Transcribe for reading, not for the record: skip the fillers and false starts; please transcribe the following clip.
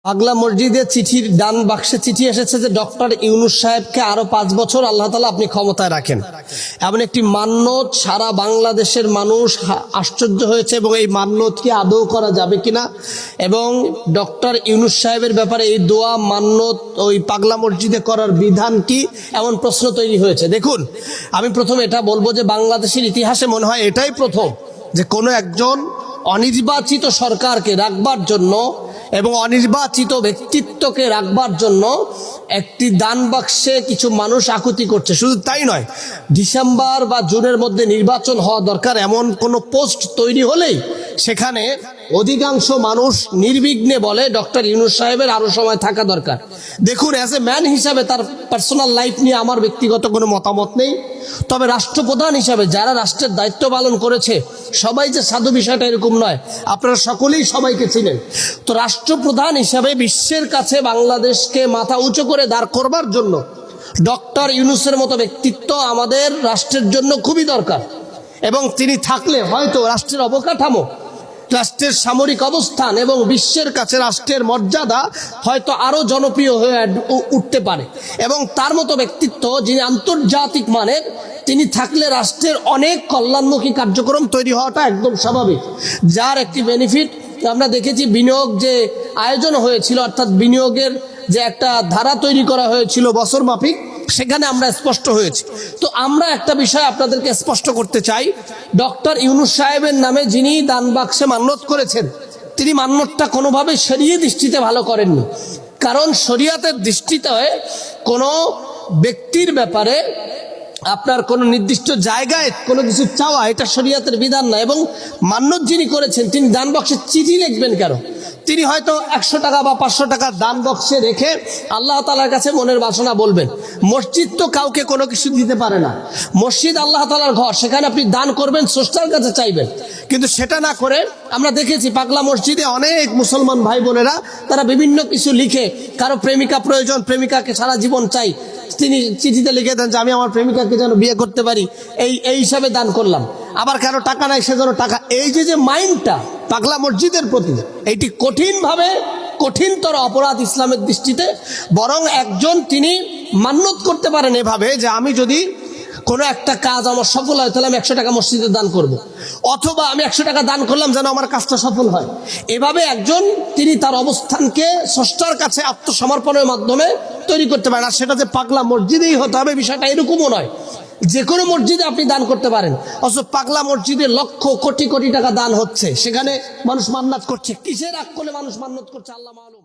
পাগলা মসজিদে চিঠির ডান বাক্সে চিঠি এসেছে যে ডক্টর ইউনূস সাহেবকে আরো 5 বছর আল্লাহ তাআলা আপনি ক্ষমতায় রাখেন। এমন একটি মান্যত সারা বাংলাদেশের মানুষ আশ্চর্য হয়েছে এবং এই মান্যত কি আদৌ করা যাবে কিনা এবং ডক্টর ইউনূস সাহেবের ব্যাপারে এই দোয়া মান্যত ওই পাগলা মসজিদে করার বিধান কি, এমন প্রশ্ন তৈরি হয়েছে। দেখুন, আমি প্রথম এটা বলবো যে বাংলাদেশের ইতিহাসে মনে হয় এটাই প্রথম যে কোনো একজন অনির্বাচিত সরকারকে রাখবার জন্য এবং অনির্বাচিত ব্যক্তিত্বকে রাখবার জন্য একটি দান বাক্সে কিছু মানুষ আকুতি করছে। শুধু তাই নয়, ডিসেম্বর বা জুনের মধ্যে নির্বাচন হওয়া দরকার এমন কোনো পোস্ট তৈরি হলেই সেখানে অধিকাংশ মানুষ নির্বিঘ্নে বলে ডক্টর ইউনূস সাহেবের আরো সময় থাকা দরকার। দেখুন, অ্যাজ এ ম্যান হিসাবে তার পার্সোনাল লাইফ নিয়ে আমার ব্যক্তিগত কোনো মতামত নেই, তবে রাষ্ট্রপ্রধান হিসাবে যারা রাষ্ট্রের দায়িত্ব পালন করেছে সবাই যে সাধু বিষয়টা এরকম নয়, আপনারা সকলেই সবাইকে চিনেন। তো রাষ্ট্রপ্রধান হিসাবে বিশ্বের কাছে বাংলাদেশকে মাথা উঁচু করে দাঁড় করবার জন্য ডক্টর ইউনূসের মতো ব্যক্তিত্ব আমাদের রাষ্ট্রের জন্য খুবই দরকার এবং তিনি থাকলে হয়তো রাষ্ট্রের অবকাঠামো, রাষ্ট্রের সামরিক অবস্থান এবং বিশ্বের কাছে রাষ্ট্রের মর্যাদা হয়তো আরো জনপ্রিয় হয়ে উঠতে পারে এবং তার মতো ব্যক্তিত্ব যিনি আন্তর্জাতিক মানের, তিনি থাকলে রাষ্ট্রের অনেক কল্যাণমুখী কার্যক্রম তৈরি হওয়াটা একদম স্বাভাবিক। যার একটি বেনিফিট আমরা দেখেছি, বিনিয়োগ যে আয়োজন হয়েছিল অর্থাৎ বিনিয়োগের যে একটা ধারা তৈরি করা হয়েছিল বছর মাফিক, সেখানে আমরা স্পষ্ট হয়েছি। তো আমরা একটা বিষয় আপনাদেরকে স্পষ্ট করতে চাই, ডক্টর ইউনূস সাহেবের নামে যিনি দান বাক্সে মান্যত করেছেন তিনি মান্যতটা কোনোভাবে শরীয়ত দৃষ্টিতে ভালো করেননি। কারণ শরীয়তের দৃষ্টিতে কোনো ব্যক্তির ব্যাপারে আপনার কোনো নির্দিষ্ট জায়গায় কোনো কিছু চাওয়া এটা শরীয়তের বিধান না। এবং মান্যত যিনি করেছেন তিনি দান বক্সে চিঠি লিখবেন কেন? তিনি হয়তো 100 টাকা বা 500 টাকা দান বক্সে রেখে আল্লাহ তাআলার কাছে মনের বাসনা বলবেন। মসজিদ তো কাউকে কোনো কিছু দিতে পারে না, মসজিদ আল্লাহ তাআলার ঘর, সেখানে আপনি দান করবেন, স্রষ্টার কাছে চাইবেন। কিন্তু সেটা না করে আমরা দেখেছি পাগলা মসজিদে অনেক মুসলমান ভাই বোনেরা তারা বিভিন্ন কিছু লিখে, কারো প্রেমিকা প্রয়োজন, প্রেমিকাকে সারা জীবন চাই, তিনি চিঠিতে লিখে দেন যে আমি আমার প্রেমিকাকে যেন বিয়ে করতে পারি, এই হিসাবে দান করলাম। আবার কারো টাকা নাই, সেজন্য টাকা। এই যে মাইন্ডটা পাগলা মসজিদের প্রতি, এইটি কঠিনতর অপরাধ ইসলামের দৃষ্টিতে। বরং একজন তিনি মান্যত করতে পারেন এভাবে যে আমি যদি কোনো একটা কাজ আমার সফল হয় তাহলে আমি 100 টাকা মসজিদে দান করব, অথবা আমি 100 টাকা দান করলাম যেন আমার কাজটা সফল হয়। এভাবে একজন তিনি তার অবস্থানকে স্রষ্টার কাছে আত্মসমর্পণের মাধ্যমে তৈরি করতে পারেন। আর সেটা যে পাগলা মসজিদেই হতে হবে বিষয়টা এরকমও নয়, যে কোনো মসজিদে আপনি দান করতে পারেন। অথচ পাগলা মসজিদে লক্ষ কোটি কোটি টাকা দান হচ্ছে, সেখানে মানুষ মান্নাত করছে। কিসের আক্কলে মানুষ মান্নাত করছে আল্লাহ মালুম।